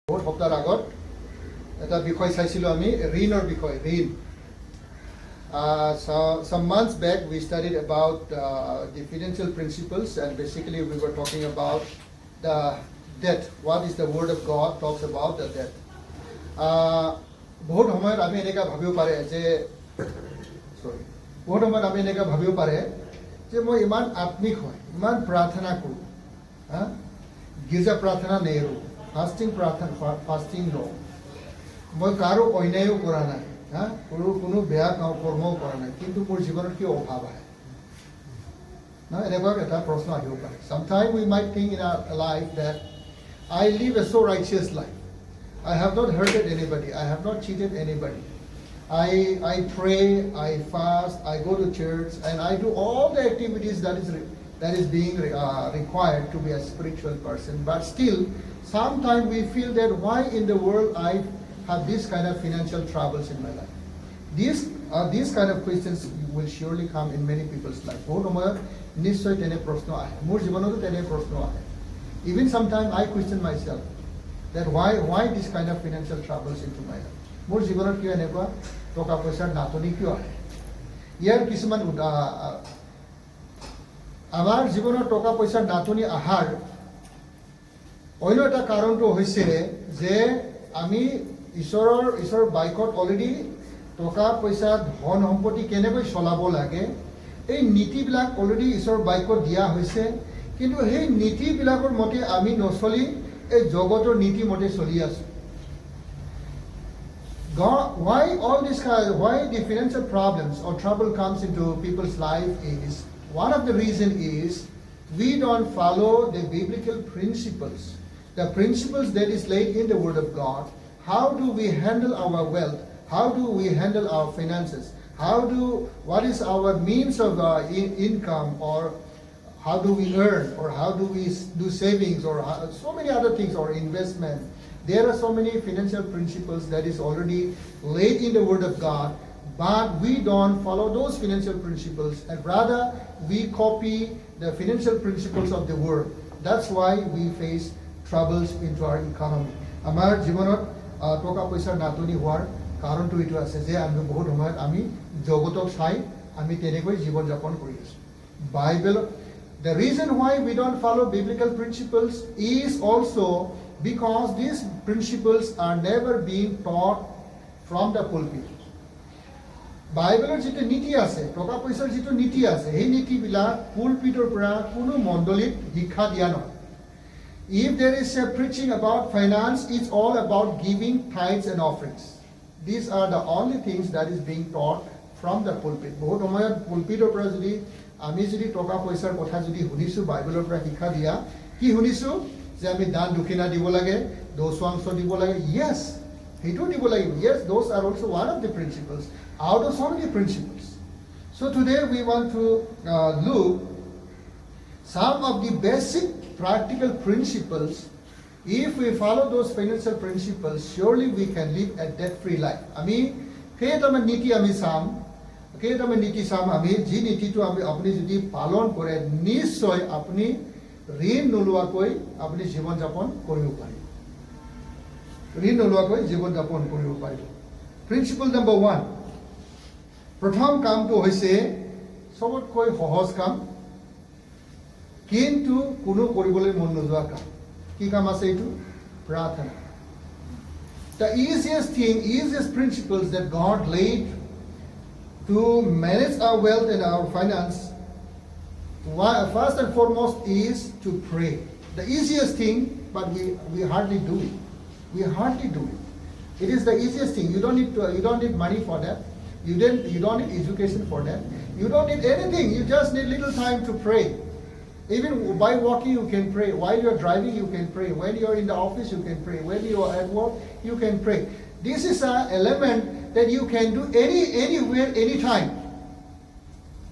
বহুত সপ্তাহ আগত এটা বিষয় চাইছিলোঁ আমি ঋণৰ বিষয় ঋণ some months back we studied about the financial principles and basically we were talking about the debt. What is the word of God talks about the debt. বহুত সময়ত আমি এনেকা ভাবিব পাৰে যে বহুত সময়ত আমি এনেকা ভাবিব পাৰে যে মই ইমান আত্মিক হয় ইমান প্ৰাৰ্থনা কৰোঁ গীৰ্জা প্ৰাৰ্থনা নেৰোঁ ফাস্টিং লওঁ মই কাৰো অন্যায়ো কৰা নাই কোনো বেয়া কৰ্মও কৰা নাই কিন্তু মোৰ জীৱনত কি অভাৱ আহে এনেকুৱা এটা প্ৰশ্ন আহিব পাৰে sometime we might think in our life that I live a so righteous life I have not hurted anybody I have not cheated anybody I pray I fast I go to church and I do all the activities that is being required to be a spiritual person but still sometimes we feel that why in the world I have this kind of financial troubles in my life. These kind of questions will surely come in many people's life. নিশ্চয় তেনে প্ৰশ্ন আহে মোৰ জীৱনতো তেনে প্ৰশ্ন আহে even sometimes I question myself that why this kind of financial troubles into my life. মোৰ জীৱনত কিয় এনেকুৱা টকা পইচাৰ নাটনি কিয় আহে ইয়াৰ কিছুমান আমাৰ জীৱনত টকা পইচাৰ নাটনি আহাৰ অন্য এটা কাৰণটো হৈছে যে আমি ঈশ্বৰৰ বাইকত অলৰেডি টকা পইচা ধন সম্পত্তি কেনেকৈ চলাব লাগে এই নীতিবিলাক অলৰেডি ঈশ্বৰৰ বাইকত দিয়া হৈছে কিন্তু সেই নীতিবিলাকৰ মতে আমি নচলি এই জগতৰ নীতি মতে চলি আছোঁ why the financial problems or trouble comes into people's life is one of the reason is we don't follow the biblical principles. The principles that is laid in the Word of God. How do we handle our wealth? How do we handle our finances? What is our means of income or how do we earn or how do we do savings or so many other things or investment. There are so many financial principles that is already laid in the Word of God but we don't follow those financial principles and rather we copy the financial principles of the world. That's why we face troubles into our economy. আমাৰ জীৱনত টকা পইচাৰ নাটনি হোৱাৰ কাৰণটো এইটো আছে যে আমি বহুত সময়ত আমি জগতক চাই আমি তেনেকৈ জীৱন যাপন কৰি আছোঁ Bible the reason why we don't follow biblical principles is also because these principles are never being taught from the pulpit. বাইবেলৰ যিটো নীতি আছে টকা পইচাৰ যিটো নীতি আছে সেই নীতিবিলাক পুলপিটৰ পৰা কোনো মণ্ডলীত শিক্ষা দিয়া নহয় If there is a preaching about finance, it's all about giving tithes and offerings. These are the only things that is being taught from the pulpit. বহুত সময়ত পুলপিটৰ পৰা যদি আমি যদি টকা পইচাৰ কথা যদি শুনিছোঁ বাইবেলৰ পৰা শিক্ষা দিয়া কি শুনিছোঁ যে আমি দান দক্ষিণা দিব লাগে দশমাংশ দিব লাগে yes সেইটো দিব লাগিব yes those are also one of the principles out of so many principles. So today we want to look some of the basic practical principles. If we follow those financial principles, surely we can live a debt-free life. আমি কেইটামান নীতি আমি চাম আমি যি নীতিটো আমি আপুনি যদি পালন কৰে নিশ্চয় আপুনি ঋণ নোলোৱাকৈ আপুনি জীৱন যাপন কৰিব পাৰিব প্ৰিন্সিপল নম্বৰ 1 প্ৰথম কামটো হৈছে সবতকৈ সহজ কাম কিন্তু কোনো কৰিবলৈ মন নোযোৱা কাম কি কাম আছে এইটো প্ৰাৰ্থনা The easiest principles that God laid to manage our wealth and our finance first and foremost is to pray. The easiest thing but we hardly do it. It is the easiest thing. You don't need money for that. You don't need education for that. You don't need anything. You just need little time to pray. Even by walking you can pray. While you are driving you can pray. When you are in the office you can pray. When you are at work you can pray. This is an element that you can do anywhere, anytime.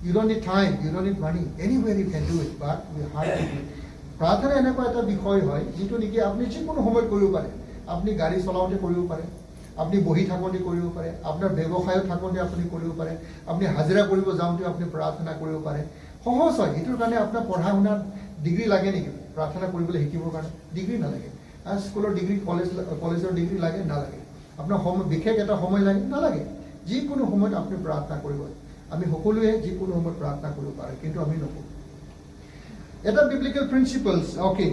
You don't need time. You don't need money. Anywhere you can do it. But we hardly do it. প্ৰাৰ্থনা এনেকুৱা এটা বিষয় হয় যিটো নেকি আপুনি যিকোনো সময়ত কৰিব পাৰে আপুনি গাড়ী চলাওঁতে কৰিব পাৰে আপুনি বহি থাকোঁতে কৰিব পাৰে আপোনাৰ ব্যৱসায়ত থাকোঁতে আপুনি কৰিব পাৰে আপুনি হাজিৰা কৰিব যাওঁতে আপুনি প্ৰাৰ্থনা কৰিব পাৰে সহজ হয় এইটোৰ কাৰণে আপোনাৰ পঢ়া শুনাত ডিগ্ৰী লাগে নেকি প্ৰাৰ্থনা কৰিবলৈ শিকিবৰ কাৰণে ডিগ্ৰী নালাগে স্কুলৰ ডিগ্ৰী কলেজৰ ডিগ্ৰী লাগে নালাগে, আপোনাৰ সময় বিশেষ এটা সময় লাগে নালাগে, যিকোনো সময়ত আপুনি প্ৰাৰ্থনা কৰিব। আমি সকলোৱে যিকোনো সময়ত প্ৰাৰ্থনা কৰিব পাৰে, কিন্তু আমি নকৰোঁ। এটা বিব্লিকেল প্ৰিন্সিপলছ, অ'কে,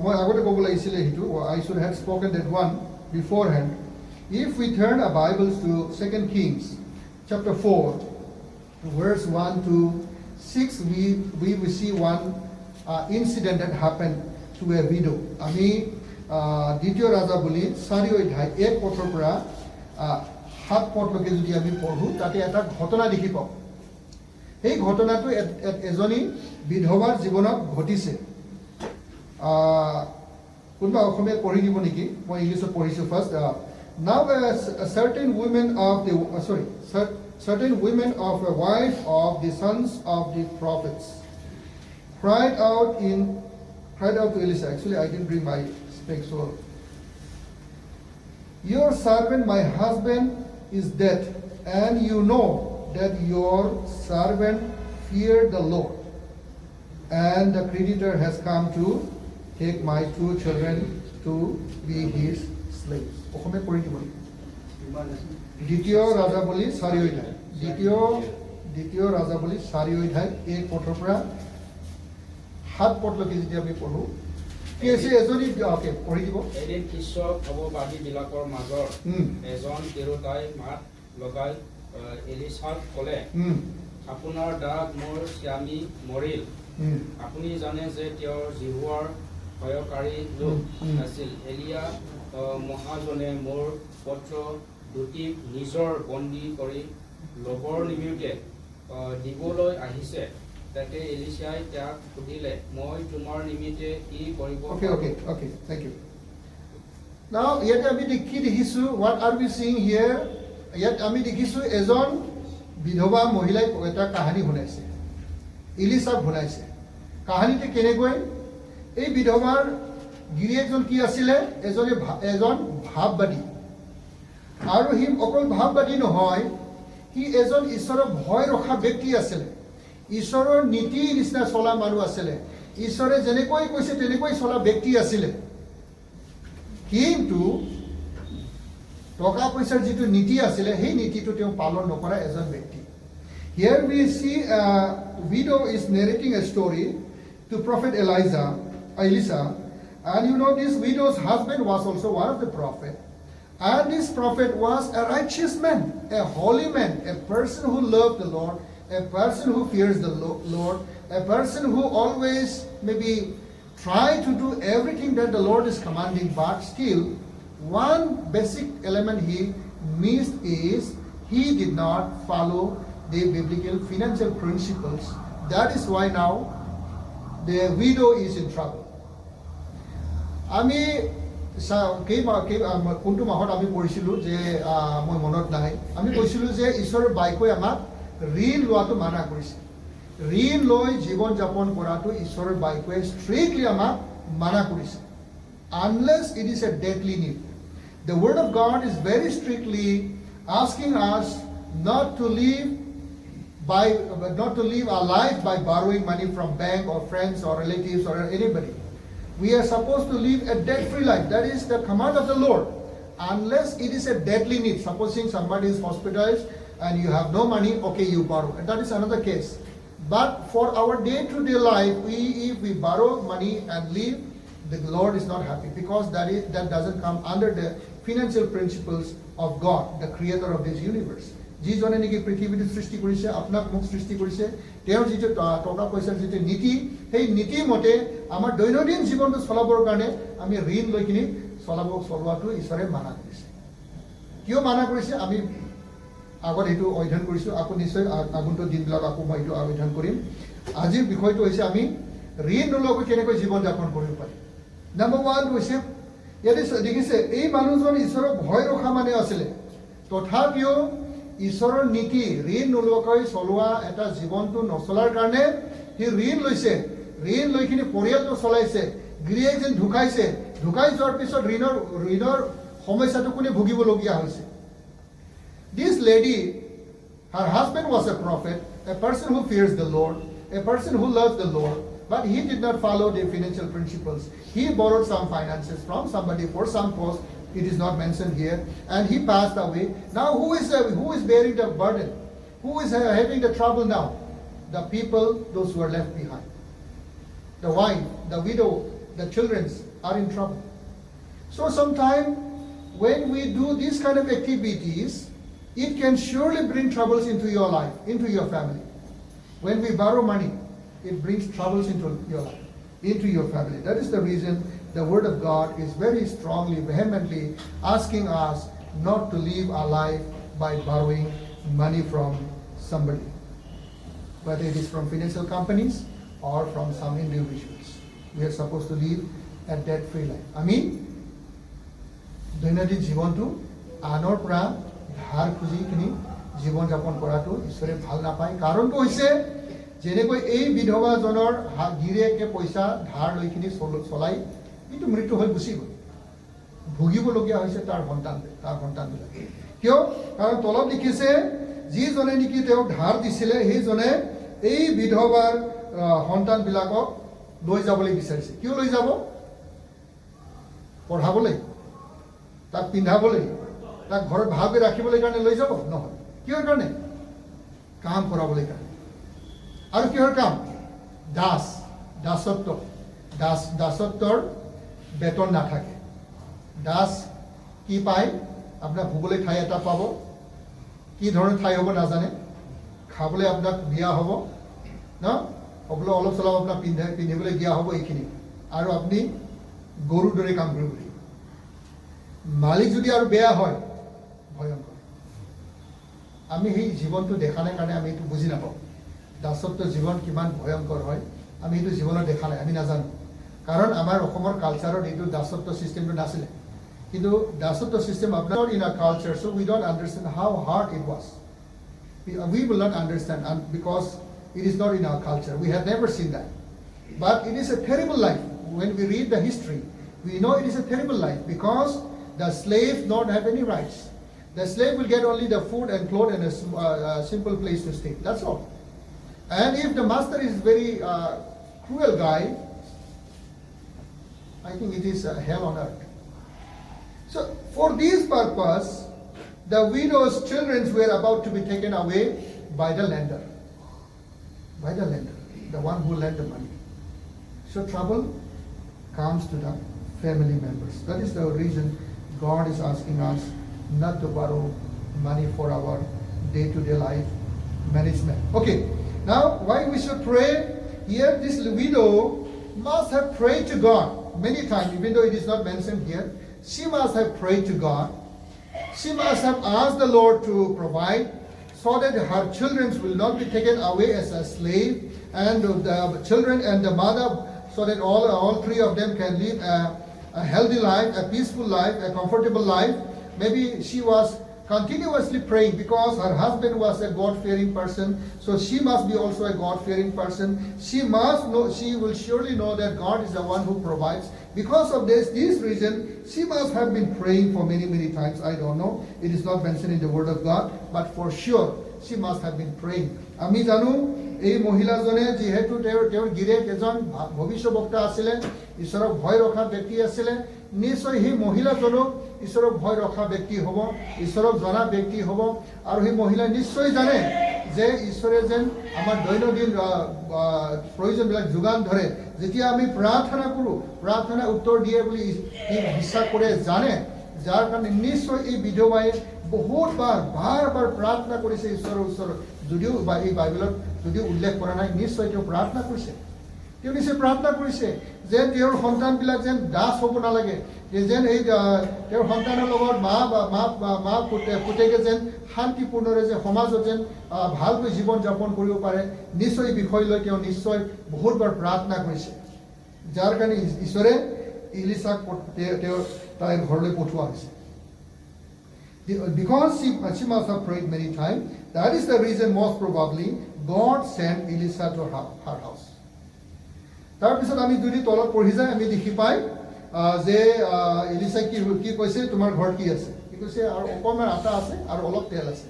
মই আগতে ক'ব লাগিছিলে সেইটো, I should have spoken that one beforehand. If we turn our Bibles to 2 Kings chapter 4, verse 1 to 6, we will see one incident that happened to a widow. আমি দ্বিতীয় ৰাজাৱলী 4 অধ্যায় 1 পদৰ পৰা 7 পদলৈকে যদি আমি পঢ়োঁ, তাতে এটা ঘটনা দেখি পাওঁ। সেই ঘটনাটো এজনী বিধৱাৰ জীৱনত ঘটিছে। কোনোবা অসমীয়াত পঢ়ি দিব নেকি? মই ইংলিছত পঢ়িছোঁ first. Now certain women of a wife of the sons of the prophets cried out to Elisha. Actually, I didn't bring my specs. So, your servant, my husband, is dead, and you know that your servant feared the Lord, and the creditor has come to take my 2 children to be his slaves. অসমীয়া পঢ়ি দিব। দ্বিতীয় ৰাজাৱলী 4 অধ্যায়, দ্বিতীয় ৰাজাৱলী 4 অধ্যায় 1 পদৰ পৰা 7 পদলৈকে যদি আমি পঢ়োঁ, কি আছে? এজনী পঢ়ি দিব। এদিন কৃষক অৱবাদীবিলাকৰ মাজৰ এজন তিৰোতাই মাত লগাই এলিছাক ক'লে, আপোনাৰ দাস মোৰ স্বামী মৰিল। আপুনি জানে যে তেওঁৰ জিহুৱাৰ ভয়কাৰী লোক আছিল। এলিয়া মহাজনে মোৰ পুত্ৰ দুটিক নিজৰ বন্দী কৰি ল'বৰ নিমিত্তে দিবলৈ আহিছে। তাতে এলিছাই তেওঁক সুধিলে, মই তোমাৰ নিমিত্তে কি কৰিব? Okay, thank you. Now, ইয়াতে আমি কি দেখিছোঁ? What are we seeing here? ইয়াত আমি দেখিছোঁ এজন বিধৱা মহিলাই এটা কাহিনী শুনাইছে, এলিছাক শুনাইছে। কাহিনীটো কেনেকৈ? এই বিধৱাৰ গিৰিয়েকজন কি আছিলে? এজন ভাৱবাদী। আৰু সি অকল ভাৱবাদী নহয়, সি এজন ঈশ্বৰৰ ভয় ৰখা ব্যক্তি আছিলে। ঈশ্বৰৰ নীতি নিচিনা চলা মানুহ আছিলে। ঈশ্বৰে যেনেকৈ কৈছে তেনেকৈ চলা ব্যক্তি আছিলে। কিন্তু টকা পইচাৰ যিটো নীতি আছিলে, সেই নীতিটো তেওঁ পালন নকৰা এজন ব্যক্তি। Here we see a widow is narrating a story to Prophet Elisha, and you know this widow's husband was also one of the prophet, and this prophet was a righteous man, a holy man, a person who loved the Lord, a person who fears the Lord, a person who always maybe try to do everything that the Lord is commanding, but still one basic element he missed is he did not follow the biblical financial principles. That is why now the widow is in trouble. আমি কোনটো মাহত আমি পঢ়িছিলোঁ যে মই মনত নাই, আমি কৈছিলোঁ যে ঈশ্বৰৰ বাক্যই আমাক ঋণ লোৱাটো মানা কৰিছে। ঋণ লৈ জীৱন যাপন কৰাটো ঈশ্বৰৰ বাক্যই ষ্ট্ৰিক্টলি আমাক মানা কৰিছে। Unless it is a deadly need. The word of God is very strictly asking us not to live our life by borrowing money from bank or friends or relatives or anybody. We are supposed to live a debt-free life. That is the command of the Lord. Unless it is a deadly need. Supposing somebody is hospitalized and you have no money, okay, you borrow. And that is another case. But for our day-to-day life, if we borrow money and live, the Lord is not happy, because that doesn't come under the financial principles of God, the creator of this universe. যিজনে নেকি পৃথিৱীটো সৃষ্টি কৰিছে, আপোনাক মোক সৃষ্টি কৰিছে, তেওঁৰ যিটো টকা পইচাৰ যিটো নীতি, সেই নীতি মতে আমাৰ দৈনন্দিন জীৱনটো চলাবৰ কাৰণে আমি ঋণ লৈ কিনি চলোৱাটো ঈশ্বৰে মানা কৰিছে। কিয় মানা কৰিছে আমি আগত এইটো অধ্যয়ন কৰিছোঁ। আকৌ নিশ্চয় আগন্তুক দিনবিলাক আকৌ মই এইটো অধ্যয়ন কৰিম। আজিৰ বিষয়টো হৈছে আমি ঋণ নোলোৱাকৈ কেনেকৈ জীৱন যাপন কৰিব পাৰিম। নম্বৰ 1 হৈছে ইয়াতে দেখিছে এই মানুহজন ঈশ্বৰৰ ভয় ৰখা মানুহ আছিলে, তথাপিও ঈশ্বৰৰ নীতি ঋণ নোলোৱাকৈ চলোৱা এটা জীৱনটো নচলাৰ কাৰণে সি ঋণ লৈছে। ঋণ লৈ কিনি পৰিয়ালটো চলাইছে। গিৰিয়েক যেন ঢুকাই যোৱাৰ পিছত ঋণৰ সমস্যাটো কোনে ভুগিবলগীয়া হৈছে? This lady, her husband was a prophet, a person who fears the Lord, a person who loves the Lord, but he did not follow the financial principles. He borrowed some finances from somebody for some cost. It is not mentioned here, and he passed away. Now, who is bearing the burden? Who is having the trouble now? The people, those who are left behind. The wife, the widow, the children are in trouble. So sometimes when we do these kind of activities, it can surely bring troubles into your life, into your family. When we borrow money, it brings troubles into your life, into your family. That is the reason the Word of God is very strongly, vehemently asking us not to live our life by borrowing money from somebody, whether it is from financial companies or from some individuals. We are supposed to live a debt-free life. Amen? দৈনন্দিন জীৱনটো আনৰ পৰা ধাৰ খুজি কিনি জীৱন যাপন কৰাটো ঈশ্বৰে ভাল নাপায়। কাৰণটো হৈছে যেনেকৈ এই বিধৱাজনৰ গিৰিয়েকে পইচা ধাৰ লৈ কিনি চলাই কিন্তু মৃত্যু হৈ গুচি গ'ল, ভুগিবলগীয়া হৈছে তাৰ সন্তানবিলাকে। কিয়? কাৰণ তলত লিখিছে যিজনে নেকি তেওঁক ধাৰ দিছিলে সেইজনে এই বিধৱাৰ সন্তানবিলাকক লৈ যাবলৈ বিচাৰিছে। কিয় লৈ যাব? পঢ়াবলৈ, তাক পিন্ধাবলৈ, তাক ঘৰত ভালকৈ ৰাখিবলৈ কাৰণে লৈ যাব? নহয়। কিহৰ কাৰণে? কাম কৰাবলৈ কাৰণে। আৰু কিহৰ কাম? দাসত্বৰ বেতন নাথাকে। দাস কি পায়? আপোনাৰ শুবলৈ ঠাই এটা পাব, কি ধৰণৰ ঠাই হ'ব নাজানে, খাবলৈ আপোনাক দিয়া হ'ব ন, সকলো অলপ চলপ আপোনাক পিন্ধিবলৈ দিয়া হ'ব, এইখিনি। আৰু আপুনি গৰুৰ দৰে কাম কৰিব লাগিব। মালিক যদি আৰু বেয়া হয়, ভয়ংকৰ। আমি সেই জীৱনটো দেখা নাই কাৰণে আমি এইটো বুজি নাপাওঁ। দাসত্ব জীৱন কিমান ভয়ংকৰ হয় আমি এইটো জীৱনত দেখা নাই, আমি নাজানো। কাৰণ আমাৰ অসমৰ কালচাৰত এইটো দাসত্ব চিষ্টেমটো নাছিলে। কিন্তু দাসত্ব চিষ্টেম আপোনাৰ in a culture, so we don't understand how hard it was. We will not understand because it is not in our culture. We have never seen that. But it is a terrible life. When we read the history, we know it is a terrible life because the slave not have any rights. The slave will get only the food and clothes and a simple place to stay. That's all. And if the master is very cruel guy, I think it is hell on earth. So for this purpose, the widow's children were about to be taken away by the lender. By the lender, the one who lent the money. So trouble comes to the family members. That is the reason God is asking us not to borrow money for our day-to-day life management. Okay, now why we should pray? Here this widow must have prayed to God many times, even though it is not mentioned here. She must have prayed to God. She must have asked the Lord to provide so that her children will not be taken away as a slave, and the children and the mother, so that all three of them can live a healthy life, a peaceful life, a comfortable life. Maybe she was continuously praying because her husband was a God-fearing person, so she must be also a God-fearing person. She must know, she will surely know that God is the one who provides. Because of this reason, she must have been praying for many times. I don't know. It is not mentioned in the Word of God, but for sure, she must have been praying. আমি জানো এই মহিলাজনে যিহেতু তেওঁৰ গিৰিয়েক এজন ভৱিষ্যবক্তা আছিলে, ঈশ্বৰক ভয় ৰখা ব্যক্তি আছিলে, নিশ্চয় সেই মহিলাজনক ঈশ্বৰক ভয় ৰখা ব্যক্তি হ'ব, ঈশ্বৰক জনা ব্যক্তি হ'ব। আৰু সেই মহিলাই নিশ্চয় জানে যে ঈশ্বৰে যেন আমাৰ দৈনন্দিন প্ৰয়োজনবিলাক যোগান ধৰে। যেতিয়া আমি প্ৰাৰ্থনা কৰোঁ, প্ৰাৰ্থনা উত্তৰ দিয়ে বুলি বিশ্বাস কৰে, জানে, যাৰ কাৰণে নিশ্চয় এই বিধৱাই বহুত বাৰ প্ৰাৰ্থনা কৰিছে ঈশ্বৰৰ ওচৰত। যদিও এই বাইবেলত যদিও উল্লেখ কৰা নাই, নিশ্চয় তেওঁ প্ৰাৰ্থনা কৰিছে। তেওঁ নিশ্চয় প্ৰাৰ্থনা কৰিছে যে তেওঁৰ সন্তানবিলাক যেন দাস হ'ব নালাগে, যেন এই তেওঁৰ সন্তানৰ লগত মা পুতেকে যেন শান্তিপূৰ্ণৰে যে সমাজত যেন ভালকৈ জীৱন যাপন কৰিব পাৰে। নিশ্চয় এই বিষয় লৈ তেওঁ নিশ্চয় বহুতবাৰ প্ৰাৰ্থনা কৰিছে, যাৰ কাৰণে ঈশ্বৰে ইলিছাক তাইৰ ঘৰলৈ পঠোৱা হৈছে। Because she must have prayed many times, that is the reason most probably God sent Elisha to her house. তাৰপিছত আমি যদি তলত পঢ়ি যায় আমি দেখি পাই যে এলিছাই কি কৈছে, তোমাৰ ঘৰত কি আছে? কি কৈছে? আৰু অকণমান আটা আছে আৰু অলপ তেল আছে,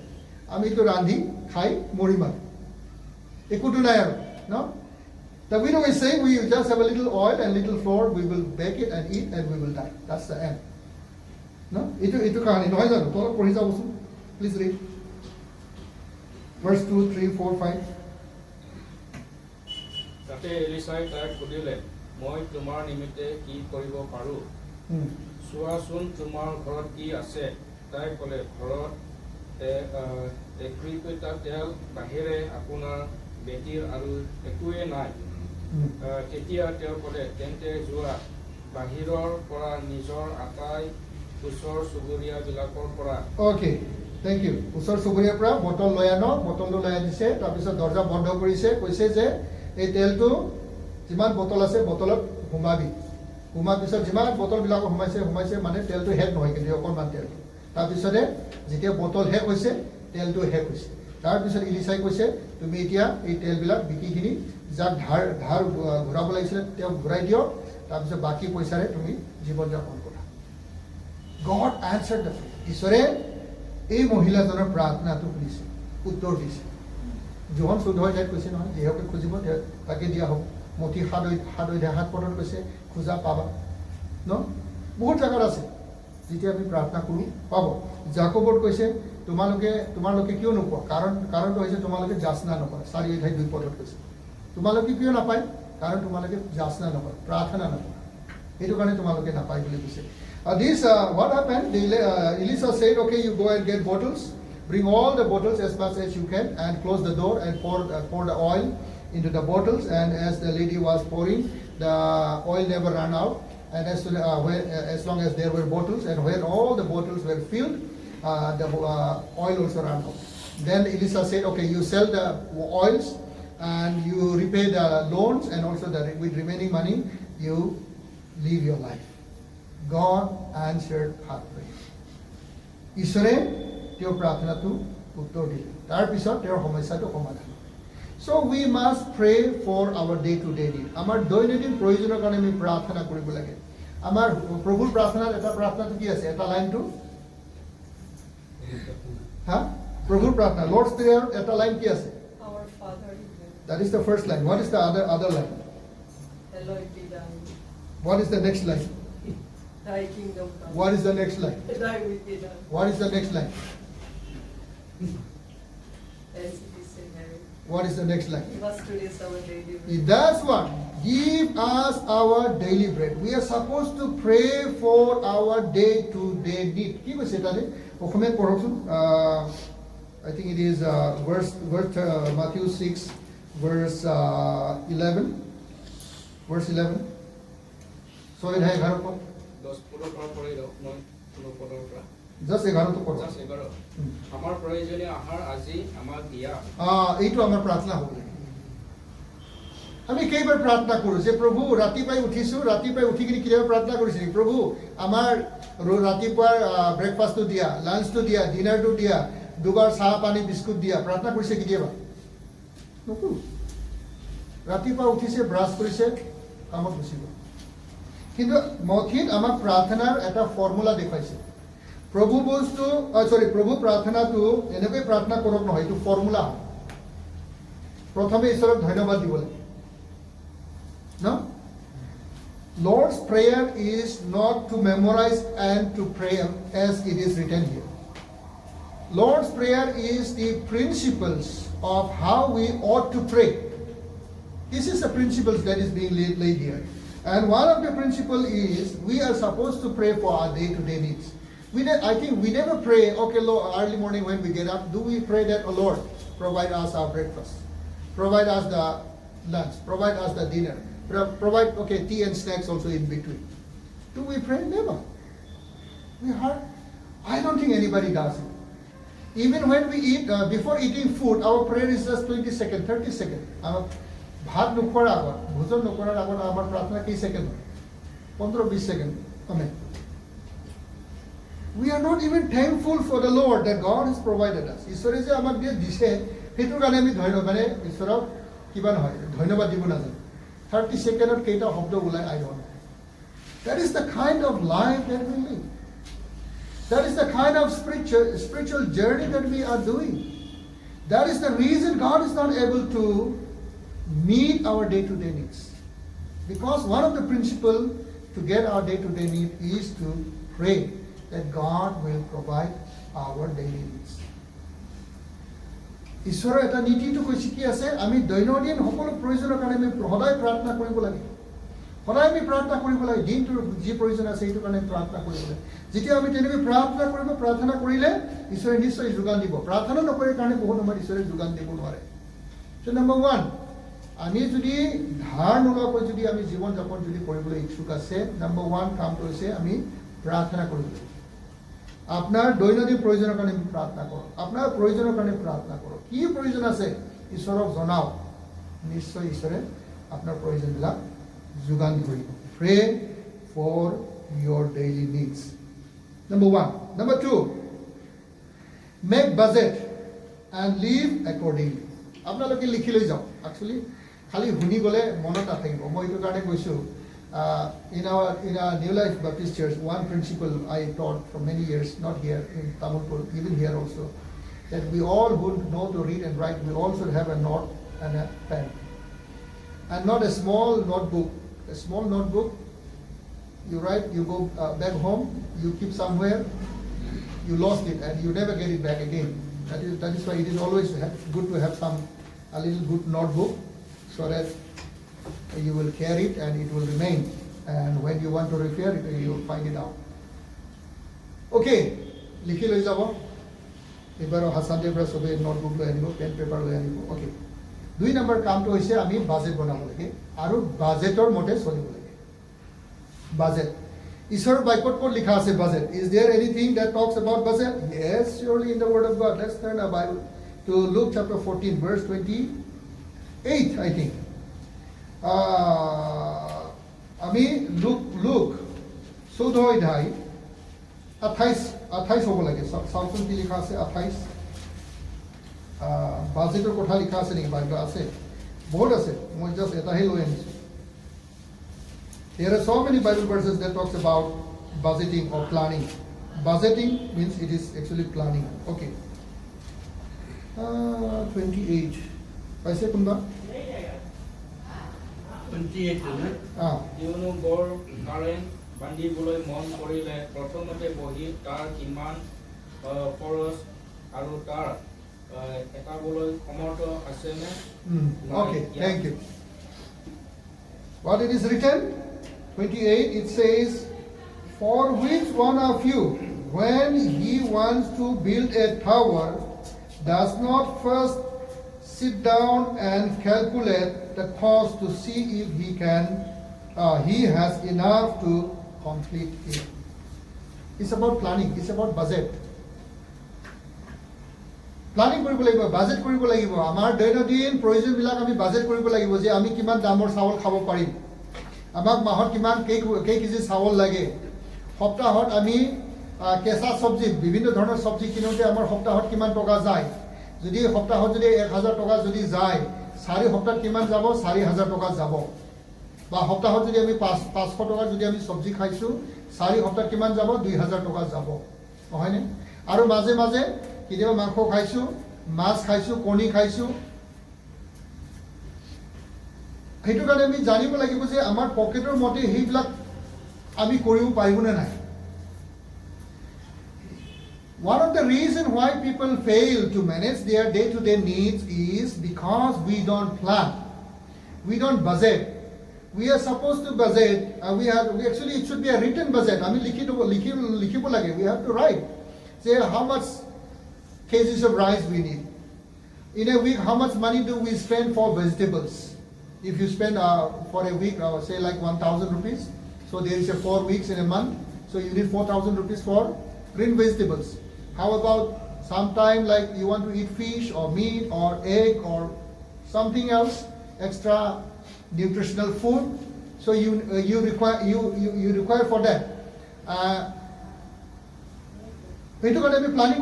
আমিতো ৰান্ধি খাই মৰিম আৰু একোতো নাই আৰু ন। The widow is saying, we just have a little oil and little flour, we will bake it and eat and we will die. That's the end. No? Itu kahani. Nohai jano. Tolak pori jabosun. Please read. Verse 2, 3, 4, 5. তাতে এলিছাই তাইক সুধিলে, মই তোমাৰ নিমিত্তে কি কৰিব পাৰোঁ? চোৱাচোন তোমাৰ ঘৰত কি আছে? তাই ক'লে, ঘৰত একৃপতা তেল বাহিৰে আপোনাৰ বেটীৰ আৰু একোৱেই নাই। তেতিয়া তেওঁ ক'লে, তেন্তে যোৱা, বাহিৰৰ পৰা নিজৰ আটাই ওচৰ চুবুৰীয়াবিলাকৰ পৰা। Okay, thank you. ওচৰ চুবুৰীয়াৰ পৰা বটল লৈ আনো, বটলটো লৈ আনিছে, তাৰপিছত দৰ্জা বন্ধ কৰিছে, কৈছে যে এই তেলটো যিমান বটল আছে বটলত সোমাবি। সোমাৰ পিছত যিমান বটলবিলাকত সোমাইছে মানে তেলটো শেষ নহয়, কিন্তু অকণমান তেল। তাৰপিছতে যেতিয়া বটল শেষ হৈছে, তেলটো শেষ হৈছে। তাৰপিছত ইলিচাই কৈছে, তুমি এতিয়া এই তেলবিলাক বিকিখিনি যাক ধাৰ ঘূৰাব লাগিছিলে তেওঁক ঘূৰাই দিয়ক, তাৰপিছত বাকী পইচাৰে তুমি জীৱন যাপন কৰা। God answered the prayer. ঈশ্বৰে এই মহিলাজনৰ প্ৰাৰ্থনাটো শুনিছে, উত্তৰ দিছে। জোহন 14 কৈছে নহয়, যিহকে খুজিব তাকে দিয়া হ'ব। মঠি 7:7 কৈছে, খোজা পাবা। ন বহুত জেগাত আছে যেতিয়া আমি প্ৰাৰ্থনা কৰোঁ পাব। জাকবত কৈছে, তোমালোকে কিয় নোপোৱা? কাৰণটো হৈছে তোমালোকে যাচনা নকৰা। 4:2 কৈছে, তোমালোকে কিয় নাপায়? কাৰণ তোমালোকে যাচনা নকৰা, প্ৰাৰ্থনা নকৰা। সেইটো কাৰণে তোমালোকে নাপায় বুলি কৈছে। What happened? Elisha said, okay, you go and get bottles, bring all the bottles as much as you can, and close the door and pour the oil into the bottles. And as the lady was pouring, the oil never ran out. And as long as there were bottles, and when all the bottles were filled, the oil also ran out. Then Elisha said, okay, you sell the oils and you repay the loans, and also with remaining money, you live your life. God answered her prayer. ঈশ্বৰে তেওঁৰ প্ৰাৰ্থনাটো উত্তৰ দিলে। তাৰপিছত তেওঁৰ সমস্যাটো সমাধান। So we must pray for our day-to-day need. আমাৰ দৈনন্দিন প্ৰয়োজনৰ কাৰণে আমি প্ৰাৰ্থনা কৰিব লাগে। আমাৰ প্ৰভুৰ প্ৰাৰ্থনাৰ এটা প্ৰাৰ্থনাটো কি আছে? এটা লাইনটো প্ৰভুৰ প্ৰাৰ্থনা, Lord's Prayer, এটা লাইন কি আছে? Our Father in heaven. That is the first line. What is the other line? Hallowed be thy name. What is the next line? Thy kingdom come. What is the next line? Thy will be done. What is the next line? As it is in heaven. What is the next line? Give us today our daily bread. That's what. Give us our daily bread. We are supposed to pray for our day-to-day need. কি কৈছে তাতে? অসমীয়াত পঢ়কচোন। I think it is Matthew 6, verse 11. Verse 11. So it has 11. 10 পদৰ পৰা পঢ়ি লওক, 9 পদৰ পৰা। Just 11 to পঢ়ক। 11 আমাৰ প্ৰয়োজনীয় আহাৰ আজি আমাক দিয়া। এইটো আমাৰ প্ৰাৰ্থনা হ'ব লাগে। আমি কেইবাৰ প্ৰাৰ্থনা কৰোঁ যে প্ৰভু ৰাতিপুৱাই উঠিছোঁ, ৰাতিপুৱাই উঠি কিনি কেতিয়াবা প্ৰাৰ্থনা কৰিছোঁ, প্ৰভু আমাৰ ৰাতিপুৱাৰ ব্ৰেকফাষ্টটো দিয়া, লাঞ্চটো দিয়া, ডিনাৰটো দিয়া, দুবাৰ চাহ পানী বিস্কুট দিয়া, প্ৰাৰ্থনা কৰিছে কেতিয়াবা? নকৰোঁ। ৰাতিপুৱা উঠিছে, ব্ৰাছ কৰিছে, কামত গুচি গ'ল। কিন্তু মঠিত আমাক প্ৰাৰ্থনাৰ এটা ফৰ্মুলা দেখুৱাইছে। প্ৰভু প্ৰাৰ্থনাটো এনেকৈ প্ৰাৰ্থনা কৰক নহয়, এইটো ফৰ্মুলা হয়। প্ৰথমে ঈশ্বৰক ধন্যবাদ দিব লাগে। No? Lord's Prayer is not to memorize and to pray as it is written here. Lord's Prayer is the principles of how we ought to pray. This is the principles that is being laid here. And one of the principles is we are supposed to pray for our day-to-day needs. I think we never pray, okay, Lord, early morning when we get up, do we pray that, oh Lord, provide us our breakfast, provide us the lunch, provide us the dinner, provide, okay, tea and snacks also in between. Do we pray? Never. I don't think anybody does it. Even when we eat, before eating food, our prayer is just 20 seconds, 30 seconds. ভাত নোখোৱাৰ আগত, ভোজন নকৰাৰ আগত আমাৰ প্ৰাৰ্থনা কেই second হয়? 15-20 second. Amen. We are not even thankful for the Lord that God has provided us. ঈশ্বৰে যে আমাক দিছে, সেইটোৰ কাৰণে আমি ঈশ্বৰক কিবা নহয়, ধন্যবাদ দিব নাজানো। 30 ছেকেণ্ডত কেইটা শব্দ ওলাই I don't know. That is the kind of life that we live. That is the kind of spiritual journey that we are doing. That is the reason God is not able to meet our day-to-day needs. Because one of the principles to get our day-to-day need is to pray that God will provide our daily needs. ঈশ্বৰৰ এটা নীতিটো কৈছে কি আছে আমি দৈনন্দিন সকলো প্ৰয়োজনৰ কাৰণে আমি সদায় প্ৰাৰ্থনা কৰিব লাগে সদায় আমি প্ৰাৰ্থনা কৰিব লাগে দিনটোৰ যি প্ৰয়োজন আছে সেইটো কাৰণে প্ৰাৰ্থনা কৰিব লাগে যেতিয়া আমি তেনেকৈ প্ৰাৰ্থনা কৰিব প্ৰাৰ্থনা কৰিলে ঈশ্বৰে নিশ্চয় যোগান দিব প্ৰাৰ্থনা নকৰে কাৰণে বহুত আমাৰ ঈশ্বৰে যোগান দিব নোৱাৰে সো নম্বৰ 1 আমি যদি ধাৰ নোলোৱাকৈ যদি আমি জীৱন যাপন যদি কৰিবলৈ ইচ্ছুক আছে নম্বৰ 1 কামটো হৈছে আমি প্ৰাৰ্থনা কৰিব লাগে আপনার দৈনন্দিন প্রয়োজনের কারণে প্রার্থনা করো আপনার প্রয়োজনের কারণে প্রার্থনা করো কি প্রয়োজন আছে ঈশ্বরক জনাও নিশ্চয় ঈশ্বরে আপনার প্রয়োজনবিলাক যোগান দিব pray for your daily needs number 1 number 2 make budget and live accordingly আপোনালোকে লিখি লৈ যাও একচুয়ালি খালি শুনি গলে মনত নাথাকিব মই এইটো কাৰণে কৈছো in our New Life Baptist Church, one principle I taught for many years, not here in Tamilpur, even here also, that we all who know to read and write, we all should have a note and a pen, and not a small notebook. A small notebook, you write, you go back home, you keep somewhere, you lost it, and you never get it back again. That is why it is always good to have a little good notebook, so that you will carry it and it will remain, and when you want to repair it you will find it out. Okay, likhi loi jabo ebaro hasande bra sobe notebook loi anibo pen paper loi anibo. Okay, 2 number কাম to hoise ami budget banabo lage aru budgetor mote cholibo lage budget ishor baikot ko likha ase budget is there anything that talks about budget yes surely in the word of God let's turn our Bible to Luke chapter 14 verse 28 I think আমি look 14 অধ্যায় 28 হ'ব লাগে চাওকচোন কি লিখা আছে 28 বাজেটৰ কথা লিখা আছে নেকি বাইবেল আছে বহুত আছে মই জাস্ট এটাহে লৈ আনিছো there are so many Bible verses that talks about budgeting or planning budgeting means it is actually planning okay 28 পাইছে কোনবা 28 কিয়নো বৰ কাৰেণ্ট বান্ধিবলৈ মন কৰিলে প্ৰথমতে বহি তাৰ কিমান খৰচ আৰু তাৰ এটাবলৈ সমৰ্থ আছেনে okay thank you what it is written 28 it says for which one of you when he wants to build a tower does not first sit down and calculate the cost to see if he has enough to complete it. It's about planning. It's about budget. Planning koribo lagibo, budget koribo lagibo. Amar dairodin provision bilak ami budget koribo lagibo je ami kiman damor chawol khabo parim. Amak mahot kiman kei kg chawol lage. Hoptahot ami kesa sabji bibhinno dhoroner sabji kinote amar hoptahot kiman toka jay. যদি সপ্তাহত যদি 1000 টাকা যদি যায় 4 সপ্তাহ কিমান যাব 4000 টাকা যাব বা সপ্তাহত যদি আমি 500 টাকা যদি আমি সবজি খাইছো 4 সপ্তাহ কিমান যাব 2000 টাকা যাব হয়নে আৰু মাঝে মাঝে কিবা মাংস খাইছো মাছ খাইছো কণী খাইছো হেতু কাৰণে আমি জানিব লাগিব যে আমাৰ পকেটৰ মতে হেইবিলাক আমি কৰিব পাৰিবনে নাই One of the reasons why people fail to manage their day-to-day needs is because we don't plan. We don't budget. We are supposed to budget. We actually it should be a written budget. I mean, likhibo lage. We have to write. Say how much kgs of rice we need. In a week, how much money do we spend for vegetables? If you spend for a week, say like 1,000 rupees. So there is a 4 weeks in a month. So you need 4,000 rupees for green vegetables. How about sometime like you want to eat fish or meat or egg or something else, extra nutritional food? So you require for that. Planning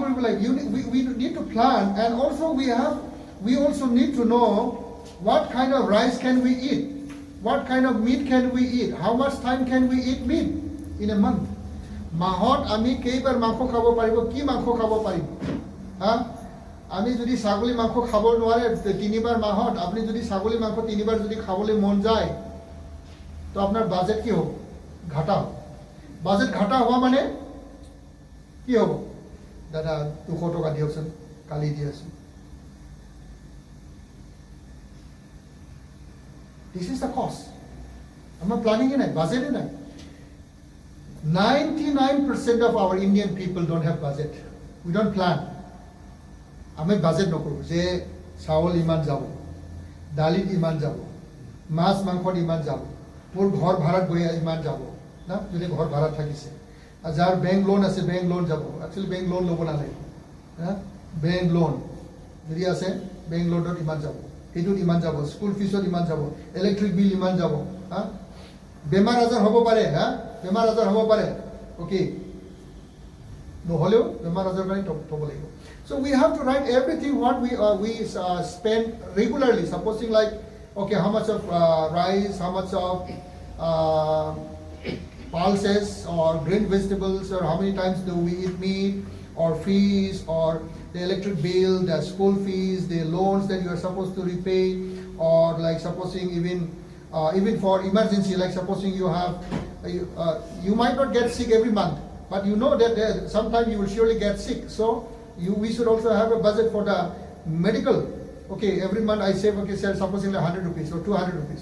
we need to plan, and also we also need to know what kind of rice can we eat, what kind of meat can we eat, how much time can we eat meat in a month. Mahot ami keibar mangkho khabo paribo ki mangkho khabo paribo ha আমি যদি ছাগলী মাংস খাব নোৱাৰে 3বাৰ মাহত, আপুনি যদি ছাগলী মাংস 3বাৰ যদি খাবলৈ মন যায়, তো আপোনাৰ বাজেট কি হ'ব? ঘাটা হ'ব। বাজেট ঘাটা হোৱা মানে কি হ'ব? দাদা 200 টকা দিয়কচোন, কালি দি আছো। This is the cost. আমাৰ প্লানিং নাই, বাজেটে নাই। 99% of our Indian people don't have budget. We don't plan. আমি বাজেট নকৰোঁ যে চাউল ইমান যাব, দালিত ইমান যাব, মাছ মাংসত ইমান যাব, মোৰ ঘৰ ভাড়াত গৈ ইমান যাব না, যদি ঘৰ ভাড়াত থাকিছে। আৰু যাৰ বেংক লোন আছে, বেংক লোন যাব। একচুৱেলি বেংক লোন ল'ব নালাগে, বেংক লোন যদি আছে, বেংক লোনত ইমান যাব, সেইটোত ইমান যাব, স্কুল ফিজত ইমান যাব, ইলেক্ট্ৰিক বিল ইমান যাব। বেমাৰ আজাৰ হ'ব পাৰে, বেমাৰ আজাৰ হ'ব পাৰে, অ'কে, নহ'লেও বেমাৰ আজাৰ কাৰণে থ'ব লাগিব। So we have to write everything what we spend regularly. Supposing like, okay, how much of rice, how much of pulses or green vegetables, or how many times do we eat meat or fees, or the electric bill, the school fees, the loans that you are supposed to repay, or like supposing even for emergency, like supposing you have, you might not get sick every month, but you know that sometime you will surely get sick. So we should also have a budget for the medical. Okay, every month I save, okay, sir, supposing like 100 rupees or 200 rupees.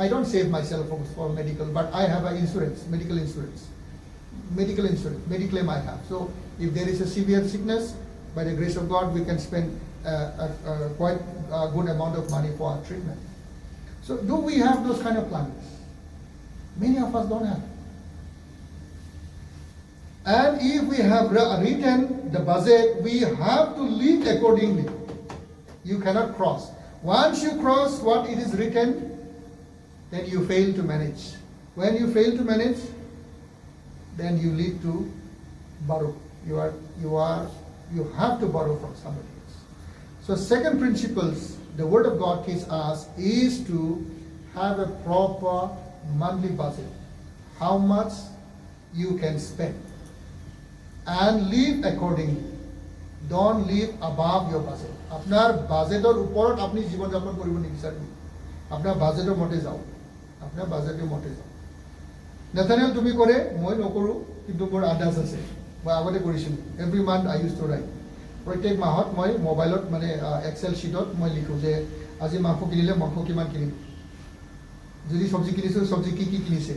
I don't save myself for medical, but I have an insurance, medical insurance, Mediclaim I have. So if there is a severe sickness, by the grace of God, we can spend quite a good amount of money for our treatment. So do we have those kind of plans? Many of us don't have. And if we have written the budget, we have to live accordingly. You cannot cross. Once you cross what it is written, then you fail to manage. When you fail to manage, then you lead to borrow. You have to borrow from somebody else. So second principles the Word of God teaches us is to have a proper monthly budget. How much you can spend. And live accordingly. Don't live above your budget. আপনার বাজেটৰ ওপৰত আপনি জীবন যাপন কৰিব নিবিচাৰিব। আপনাৰ বাজেটৰ মতে যাও, আপনাৰ বাজেটৰ মতে যাও। নেথানিয়েল তুমি কৰে, মই নকৰো, কিন্তু মোৰ আন্দাজ আছে, মই আগতে কৰিছিলো। Every month I use to right. প্ৰত্যেক মাহত মই মোবাইলত মানে এক্সেল শ্বীটত মই লিখো যে আজি মাংস কিনিলে মাংস কিমান কিনিম, যদি চব্জি কিনিছো চব্জি কি কি কিনিছে।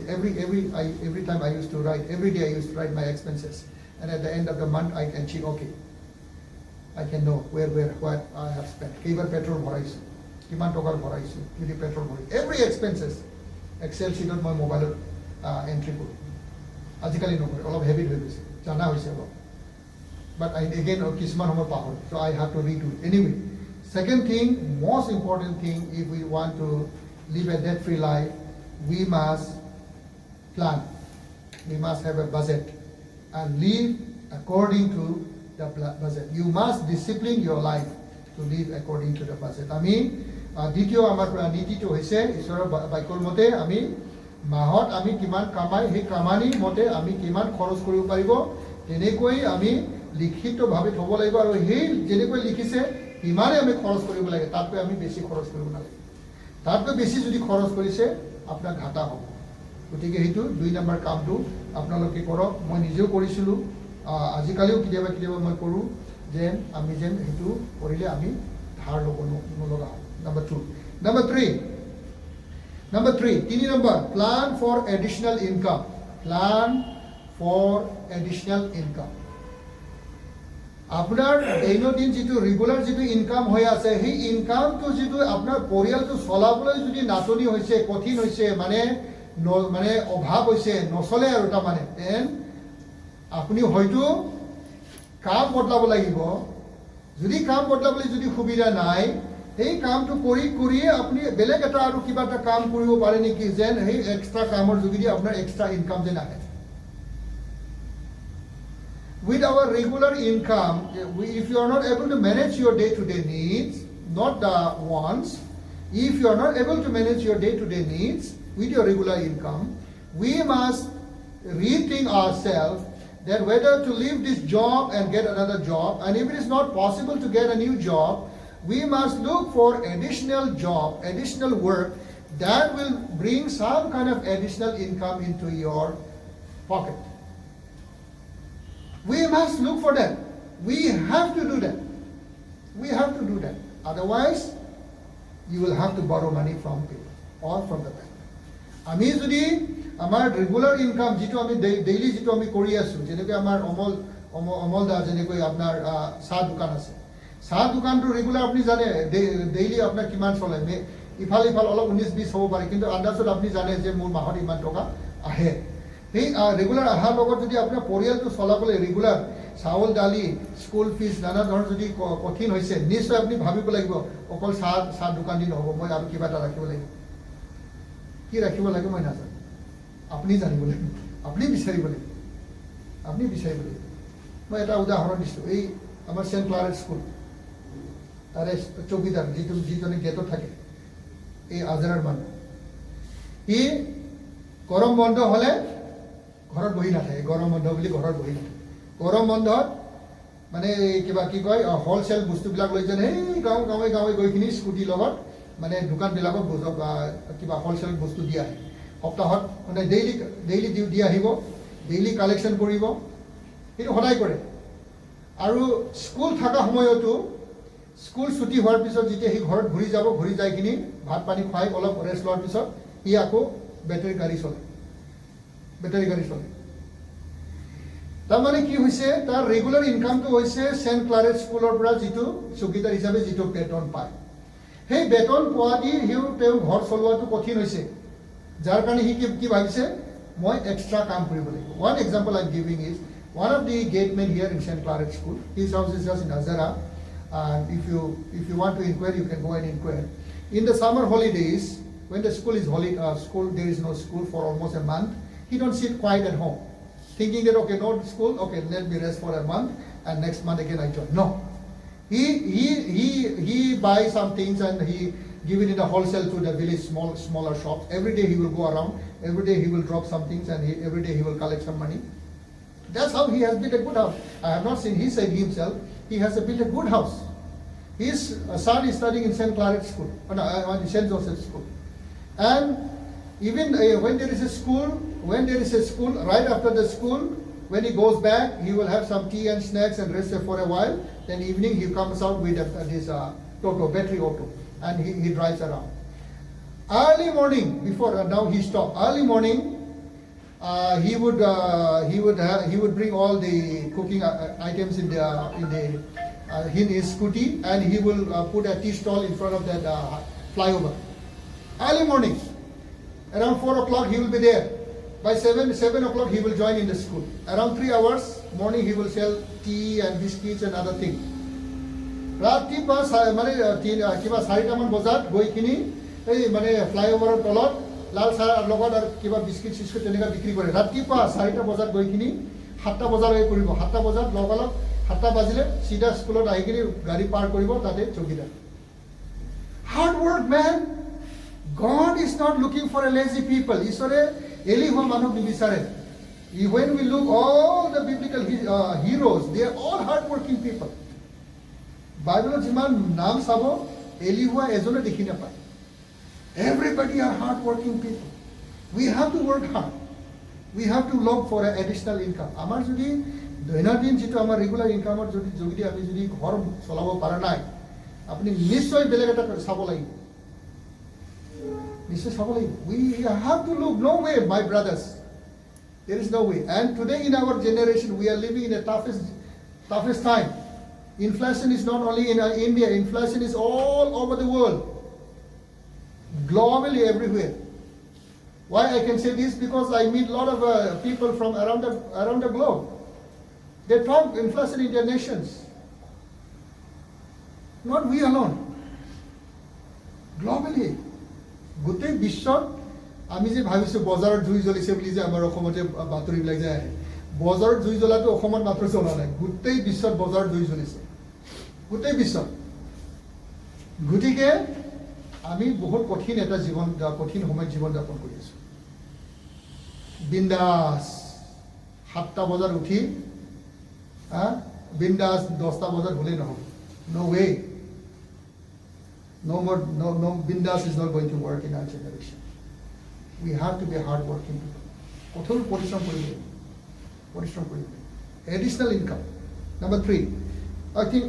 every time I used to write, every day I used to write my expenses, and at the end of the month I can check, okay, I can know what I have spent. কেইবাৰ petrol ভৰাইছো, কিমান টকাৰ ভৰাইছো, যদি petrol ভৰাই, every expenses Excel শ্বীটত মই মোবাইলত entry কৰোঁ। আজিকালি নকৰে, অলপ হেবিট হৈ গৈছে, জানা হৈছে অলপ, but again কিছুমান সময় পাহৰো, so I have to redo it. Anyway, second thing, most important thing, if we want to live a debt-free life, we must plan. We must have a budget and live according to the budget. You must discipline your life to live according to the budget. আমি দ্বিতীয় আমাৰ নীতিটো হৈছে ঈশ্বৰৰ বাক্যৰ মতে আমি মাহত আমি কিমান কামাই, সেই কামানি মতে আমি কিমান খৰচ কৰিব পাৰিব, তেনেকৈ আমি লিখিতভাৱে থ'ব লাগিব। আৰু সেই যেনেকৈ লিখিছে ইমানেই আমি খৰচ কৰিব লাগে, তাতকৈ আমি বেছি খৰচ কৰিব নালাগে। তাতকৈ বেছি যদি খৰচ কৰিছে আপোনাৰ ঘাটা হ'ব। গতিকে সেইটো 2 নম্বৰ কামটো আপোনালোকে কৰক। মই নিজেও কৰিছিলোঁ, আজিকালিও কেতিয়াবা কেতিয়াবা মই কৰোঁ, যেন আমি যেন সেইটো কৰিলে আমি ধাৰ ল'ব নলগা হয়। Number 2. Number 3, 3 number, plan for additional income. Plan for additional income. আপোনাৰ দৈনন্দিন যিটো ৰেগুলাৰ যিটো ইনকাম হৈ আছে, সেই ইনকামটো যিটো আপোনাৰ পৰিয়ালটো চলাবলৈ যদি নাটনি হৈছে, কঠিন হৈছে, মানে অভাৱ হৈছে, নচলে আৰু তাৰমানে, দেন আপুনি হয়তো কাম বদলাব লাগিব। যদি কাম বদলাবলৈ যদি সুবিধা নাই, সেই কামটো কৰিয়ে আপুনি বেলেগ এটা আৰু কিবা এটা কাম কৰিব পাৰে নেকি, যেন সেই এক্সট্ৰা কামৰ যোগেদি আপোনাৰ এক্সট্ৰা ইনকাম যেন আহে। With our regular income, if you are not able to manage your day-to-day needs, not the wants, if you are not able to manage your day-to-day needs with your regular income, we must rethink ourselves that whether to leave this job and get another job, and if it is not possible to get a new job, we must look for additional job, additional work that will bring some kind of additional income into your pocket. We must look for that. We have to do that. We have to do that. Otherwise, you will have to borrow money from people or from the bank. আমি যদি আমাৰ regular income যিটো আমি daily যিটো আমি কৰি আছোঁ, যেনেকৈ আমাৰ অমল দা যেনেকৈ আপোনাৰ চাহ দোকান আছে, চাহ দোকানটো ৰেগুলাৰ আপুনি জানে ডেইলি আপোনাৰ কিমান চলে, ইফাল অলপ 19-20 হ'ব পাৰে, কিন্তু আন্দাজত আপুনি জানে যে মোৰ মাহত ইমান টকা আহে। সেই ৰেগুলাৰ অহাৰ লগত যদি আপোনাৰ পৰিয়ালটো চলাবলৈ ৰেগুলাৰ চাউল দালি স্কুল ফিজ নানা ধৰণৰ যদি কঠিন হৈছে, নিশ্চয় আপুনি ভাবিব লাগিব অকল চাহ দোকান দি নহ'ব, মই আৰু কিবা এটা ৰাখিব লাগিব। কি ৰাখিব লাগে মই নাজানো, আপুনি জানিব লাগিব, আপুনি বিচাৰিব লাগিব, আপুনি বিচাৰিব লাগিব। মই এটা উদাহৰণ দিছোঁ, এই আমাৰ চেণ্ট ক্লাৰেট স্কুল, তাৰে চৌকিদাৰ যিজনে গেটত থাকে, এই আজাৰাৰ মানুহ, সি গৰম বন্ধ হ'লে ঘৰত বহি নাথাকে, গৰম বন্ধ বুলি ঘৰত বহি নাথাকে। গৰম বন্ধত মানে কিবা কি কয় হ'লচেল বস্তুবিলাক লৈ যেন সেই গাঁৱে গৈখিনি স্কুটিৰ লগত মানে দোকানবিলাকত কিবা হ'লচেল বস্তু দি আহে। সপ্তাহত মানে ডেইলি দি আহিব, ডেইলি কালেকশ্যন কৰিব, সেইটো সদায় কৰে। আৰু স্কুল থকা সময়তো স্কুল ছুটি হোৱাৰ পিছত যেতিয়া সি ঘৰত ঘূৰি যাব, ঘূৰি যাই কিনি ভাত পানী খুৱাই অলপ ৰেষ্ট লোৱাৰ পিছত সি আকৌ বেটাৰী গাড়ী চলে। তাৰমানে কি হৈছে, তাৰ ৰেগুলাৰ ইনকামটো হৈছে চেণ্ট ক্লাৰেট স্কুলৰ পৰা যিটো চকীদাৰ হিচাপে যিটো বেতন পায়, সেই বেতন পোৱা দি তেওঁ ঘৰ চলোৱাটো কঠিন হৈছে, যাৰ কাৰণে সি কি ভাবিছে, মই এক্সট্ৰা কাম কৰিব লাগিব। One example I am giving is one of the gatemen here in St. Claret School. His house is just in Azara. If you want to inquire, you can go and inquire. In the summer holidays, when the school is there is no school for almost a month. He don't sit quiet at home, thinking that okay, no school, okay, let me rest for a month, and next month again I join. No, he buys some things and he give it in a wholesale to the village smaller shops. Every day he will go around. Every day he will drop some things, and every day he will collect some money. That's how he has built a good house. I have not seen, he said himself, he has built a good house. His son is studying in St. Claret School, St. Joseph School. And even when there is a school, right after the school, when he goes back, he will have some tea and snacks and rest for a while. Then evening he comes out with his battery auto, and he drives around. Early morning, now he stopped. Early morning, he would bring all the cooking items in his scooty, and he will put a tea stall in front of that flyover. Early morning, around 4 o'clock he will be there. By 7 o'clock he will join in the school. Around 3 hours morning he will sell tea and biscuits and other things. ৰাতিপুৱা মানে কিবা 4টামান বজাত গৈ কিনি এই মানে ফ্লাইঅভাৰৰ তলত লাল চাহ লগত আৰু কিবা বিস্কিট চিস্কিট তেনেকুৱা বিক্ৰী কৰে। ৰাতিপুৱা 4টা বজাত গৈ কিনি 7টা বজালৈকে কৰিব। 7টা বজাত লগালগ 7টা বাজিলে চিধা স্কুলত আহি কিনি গাড়ী পাৰ কৰিব, তাতে চকীদাৰ। Hard work man. God is not looking for a lazy people. ঈশ্বৰে এলেহুৱা মানুহ নিবিচাৰে। When we look all the biblical heroes, they are all hard-working people. বাইবেলত যিমান নাম চাব এলেহুৱা এজনে দেখি নাপায়। Everybody are hard-working people. We have to work hard. We have to look for an additional income. আমাৰ যদি দৈনন্দিন যিটো আমাৰ ৰেগুলাৰ ইনকামৰ যদি আমি যদি ঘৰ চলাব পৰা নাই, আপুনি নিশ্চয় বেলেগ এটা চাব লাগিব। We have to look. No way, my brothers. There is no way. And today in our generation, we are living in the toughest time. Inflation is not only in India. Inflation is all over the world. Globally, everywhere. Why I can say this? Because I meet a lot of people from around the globe. They talk inflation in their nations. Not we alone. Globally. গোটেই বিশ্বত আমি যে ভাবিছোঁ বজাৰত জুই জ্বলিছে বুলি যে আমাৰ অসমতে বাতৰিবিলাক যে আহে, বজাৰত জুই জ্বলাটো অসমত মাত্ৰ জ্বলা নাই, গোটেই বিশ্বত বজাৰত জুই জ্বলিছে, গোটেই বিশ্বত। গতিকে আমি বহুত কঠিন সময়ত জীৱন যাপন কৰি আছোঁ। বিন্দাছ 7টা বজাত উঠি বিন্দাস 10টা বজাত হলেই নহ'ব no way no bindas is not going to work in our generation we have to be hard working people কঠোৰ পৰিশ্ৰম কৰিব additional income number 3 I think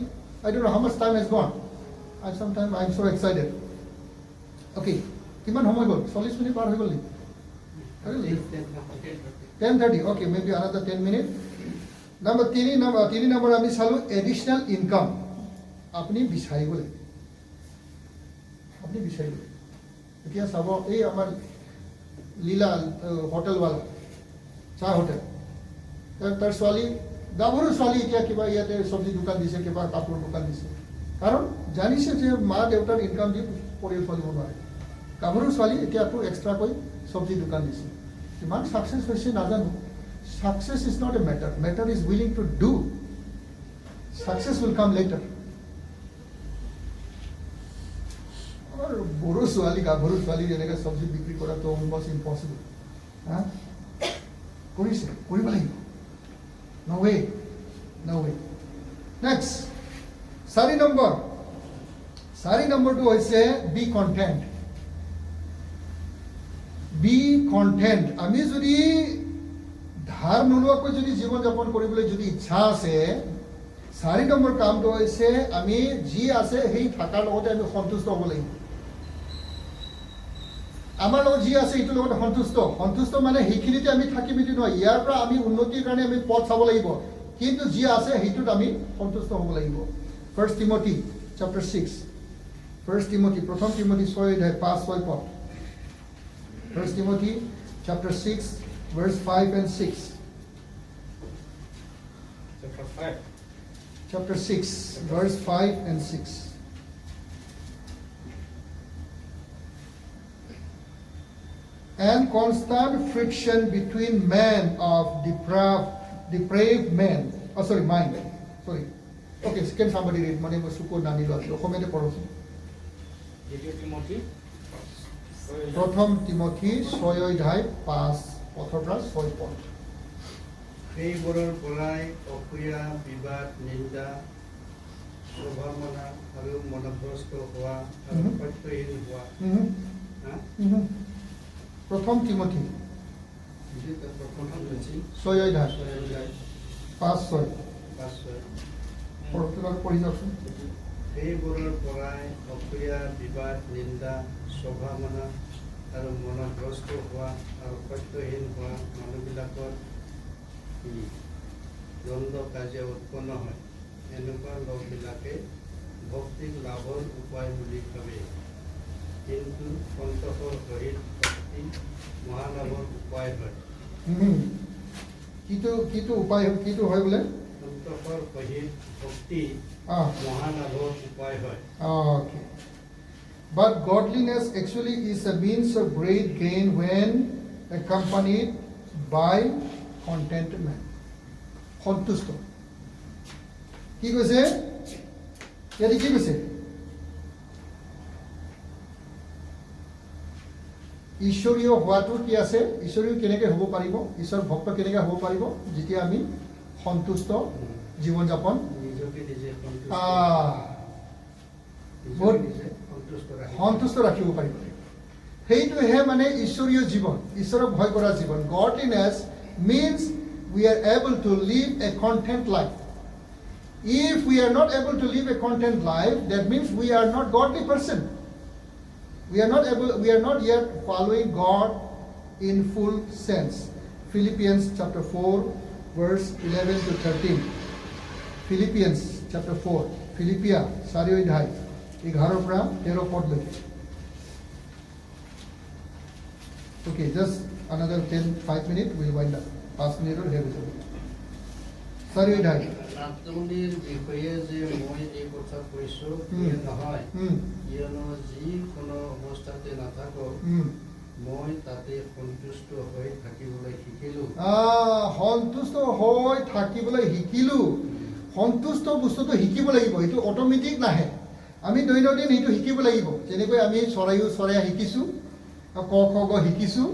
I don't know how much time has gone sometimes I'm so excited okay কিমান সময় গ'ল 40 minute পাৰ হৈ গ'ল নেকি 10:30 okay maybe another 10 minutes number 3 number আমি চালো additional income আপুনি বিচাৰিব লাগিব এতিয়া চাব এই আমাৰ লীলা হোটেলৱালা চাহ হোটেল তাৰ ছোৱালী গাভৰু ছোৱালী এতিয়া কিবা ইয়াতে চব্জি দোকান দিছে কিবা কাপোৰ দোকান দিছে কাৰণ জানিছে যে মা দেউতাৰ ইনকাম দি পৰিয়াল চলিব নোৱাৰে গাভৰু ছোৱালী এতিয়া আকৌ এক্সট্ৰাকৈ চব্জি দোকান দিছে কিমান ছাকচেছ হৈছে নাজানো success is not a matter is willing to do success will come later और বড় ছোৱালী গাভৰু ছোৱালী এনেকৈ চব্জি বিক্ৰী কৰাটো অলমোষ্ট ইম্পচিবল কৰিছে কৰিব লাগিব no way next 4 নম্বৰটো হৈছে be content আমি যদি ধাৰ নোলোৱাকৈ যদি জীৱন যাপন কৰিবলৈ যদি ইচ্ছা আছে 4 নম্বৰ কামটো হৈছে আমি যি আছে সেই থাকাৰ লগতে আমি সন্তুষ্ট হ'ব লাগিব আমাৰ লগত যি আছে এইটোৰ লগত সন্তুষ্ট মানে সেইখিনিতে আমি থাকিম এইটো নহয় ইয়াৰ পৰা আমি উন্নতিৰ কাৰণে আমি পথ চাব লাগিব কিন্তু যি আছে সেইটোত আমি সন্তুষ্ট হ'ব লাগিব 1 Timothy chapter 6 1 Timothy প্ৰথম তিমোথী 6:5-6 পদ 1 Timothy chapter 6 verse 5 and 6 chapter 6 verse 5 and 6 and constant friction between men of depraved men mind okay can somebody read mane mo suko nani lo khomete porosu প্রথম তিমোথী 6:5 পথৰ পৰা 6 পদ সেইবোৰৰ পৰাই অপ্ৰিয় বিবাদ নিন্দা স্বভাৱমনা আৰু মনভ্ৰষ্ট হোৱা আৰু সত্যহীন হোৱা প্ৰথম তিমোথী 6:5-6 পঢ়ি যাওকচোন সেইবোৰৰ পৰাই অপ্ৰিয় বিবাদ নিন্দা স্বভাৱমনা আৰু মনভ্ৰষ্ট হোৱা আৰু সত্যহীন হোৱা মানুহবিলাকৰ দ্বন্দ্ব কাজিয়া উৎপন্ন হয় এনেকুৱা লোকবিলাকে ভক্তিক লাভৰ উপায় বুলি ভাবে কিন্তু সন্তোষৰ সহিত ভক্তি মহালাভৰ উপায় হয় কিটো উপায় কিটো হয় বোলে সন্তোষৰ সহিত ভক্তি মহালাভৰ উপায় হয় okay but godliness actually is a means of great gain when accompanied by contentment সন্তুষ্ট কি কৈছে ইয়াতে কি কৈছে ঈশ্বৰীয় হোৱাটো কি আছে ঈশ্বৰীয় কেনেকৈ হ'ব পাৰিব ঈশ্বৰ ভক্ত কেনেকৈ হ'ব পাৰিব যেতিয়া আমি সন্তুষ্ট জীৱন যাপন নিজকে নিজে সন্তুষ্ট ৰাখিব পাৰিব সেইটোহে মানে ঈশ্বৰীয় জীৱন ঈশ্বৰক ভয় কৰা জীৱন godliness means we are able to live a content life if we are not able to live a content life that means we are not godly person we are not yet following God in full sense Philippians chapter 4 verse 11 to 13 Philippians chapter 4 Philippia 4:11 পৰা 13 পদ লৈকে okay just another 5 minutes we'll wind up 5 minutes or here 4:11 নাটনিৰ বিষয়ে যে মই এই কথা কৈছো নহয় কিয়নো যিকোনো অৱস্থাতে নাথাকক মই তাতে সন্তুষ্ট হৈ থাকিবলৈ শিকিলো সন্তুষ্ট বস্তুটো শিকিব লাগিব এইটো অট'মেটিক নাহে আমি দৈনন্দিন এইটো শিকিব লাগিব যেনেকৈ আমি চৰাই শিকিছোঁ ক খ গ শিকিছোঁ